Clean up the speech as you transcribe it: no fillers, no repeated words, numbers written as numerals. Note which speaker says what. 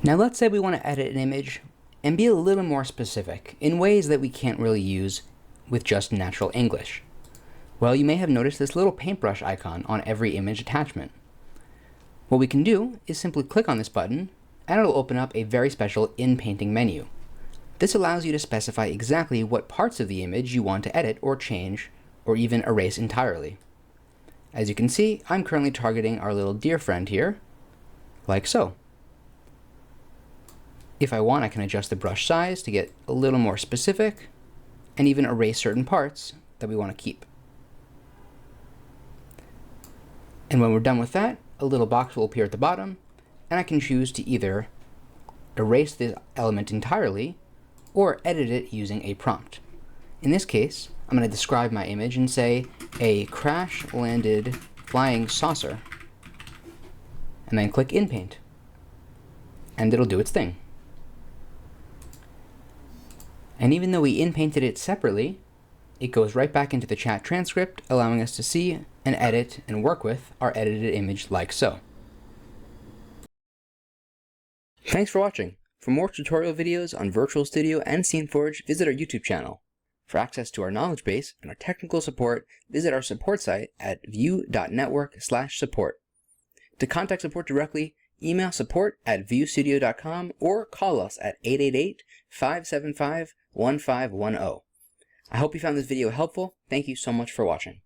Speaker 1: Now let's say we want to edit an image and be a little more specific in ways that we can't really use with just natural English. Well, you may have noticed this little paintbrush icon on every image attachment. What we can do is simply click on this button and it'll open up a very special in-painting menu. This allows you to specify exactly what parts of the image you want to edit or change or even erase entirely. As you can see, I'm currently targeting our little deer friend here, like so. If I want, I can adjust the brush size to get a little more specific and even erase certain parts that we want to keep. And when we're done with that, a little box will appear at the bottom, and I can choose to either erase this element entirely or edit it using a prompt. In this case, I'm going to describe my image and say a crash-landed flying saucer, and then click in paint, and it'll do its thing. And even though we in-painted it separately, it goes right back into the chat transcript, allowing us to see and edit and work with our edited image like so. Thanks for watching. For more tutorial videos on Virtual Studio and SceneForge, visit our YouTube channel. For access to our knowledge base and our technical support, visit our support site at vu.network/support. To contact support directly, email support@vustudio.com or call us at 888-575-1510. I hope you found this video helpful. Thank you so much for watching.